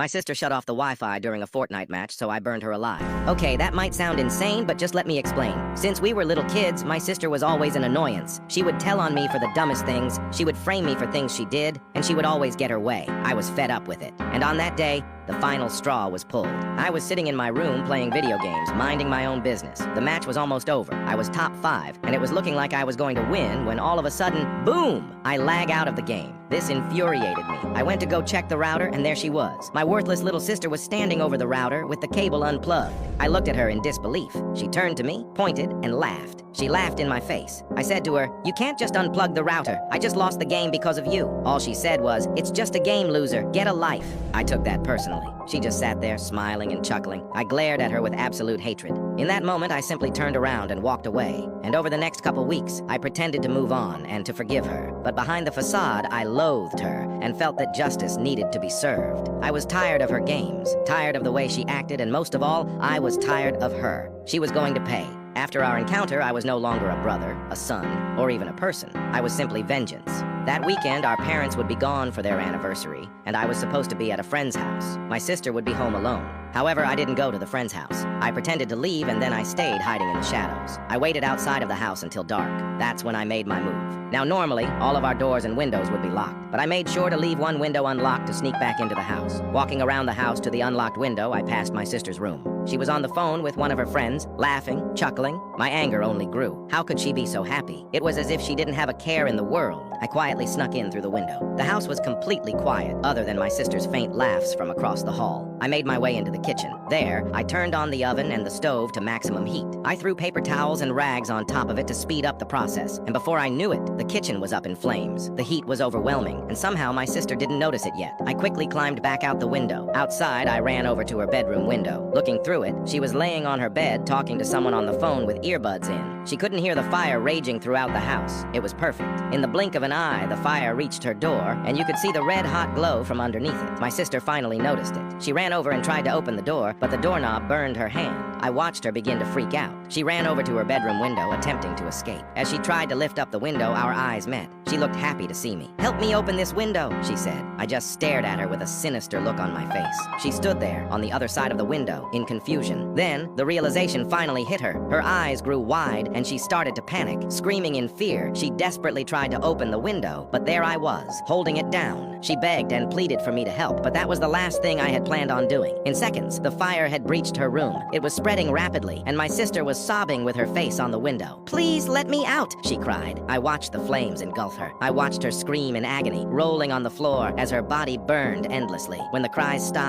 My sister shut off the Wi-Fi during a Fortnite match, so I burned her alive. Okay, that might sound insane, but just let me explain. Since we were little kids, my sister was always an annoyance. She would tell on me for the dumbest things, she would frame me for things she did, and she would always get her way. I was fed up with it. And on that day, the final straw was pulled. I was sitting in my room playing video games, minding my own business. The match was almost over. I was top 5, and it was looking like I was going to win when all of a sudden, boom! I lag out of the game. This infuriated me. I went to go check the router, and there she was. My worthless little sister was standing over the router with the cable unplugged. I looked at her in disbelief. She turned to me, pointed, and laughed. She laughed in my face. I said to her, "You can't just unplug the router. I just lost the game because of you." All she said was, "It's just a game, loser. Get a life." I took that personally. She just sat there, smiling and chuckling. I glared at her with absolute hatred. In that moment, I simply turned around and walked away. And over the next couple weeks, I pretended to move on and to forgive her. But behind the facade, I loathed her and felt that justice needed to be served. I was tired of her games, tired of the way she acted, and most of all, I was tired of her. She was going to pay. After our encounter, I was no longer a brother, a son, or even a person. I was simply vengeance. That weekend, our parents would be gone for their anniversary, and I was supposed to be at a friend's house. My sister would be home alone. However, I didn't go to the friend's house. I pretended to leave, and then I stayed hiding in the shadows. I waited outside of the house until dark. That's when I made my move. Now, normally, all of our doors and windows would be locked, but I made sure to leave one window unlocked to sneak back into the house. Walking around the house to the unlocked window, I passed my sister's room. She was on the phone with one of her friends, laughing, chuckling. My anger only grew. How could she be so happy? It was as if she didn't have a care in the world. I quietly snuck in through the window. The house was completely quiet, other than my sister's faint laughs from across the hall. I made my way into the kitchen. There, I turned on the oven and the stove to maximum heat. I threw paper towels and rags on top of it to speed up the process, and before I knew it, the kitchen was up in flames. The heat was overwhelming, and somehow my sister didn't notice it yet. I quickly climbed back out the window. Outside, I ran over to her bedroom window. Looking through it, she was laying on her bed talking to someone on the phone with earbuds in. She couldn't hear the fire raging throughout the house. It was perfect. In the blink of an eye, the fire reached her door, and you could see the red-hot glow from underneath it. My sister finally noticed it. She ran over and tried to open the door, but the doorknob burned her hand. I watched her begin to freak out. She ran over to her bedroom window, attempting to escape. As she tried to lift up the window, our eyes met. She looked happy to see me. "Help me open this window," she said. I just stared at her with a sinister look on my face. She stood there, on the other side of the window, in confusion. Then, the realization finally hit her. Her eyes grew wide, and she started to panic. Screaming in fear, she desperately tried to open the window, but there I was, holding it down. She begged and pleaded for me to help, but that was the last thing I had planned on doing. In seconds, the fire had breached her room. It was spreading rapidly, and my sister was sobbing with her face on the window. "Please let me out," she cried. I watched the flames engulf her. I watched her scream in agony, rolling on the floor as her body burned endlessly. When the cries stopped,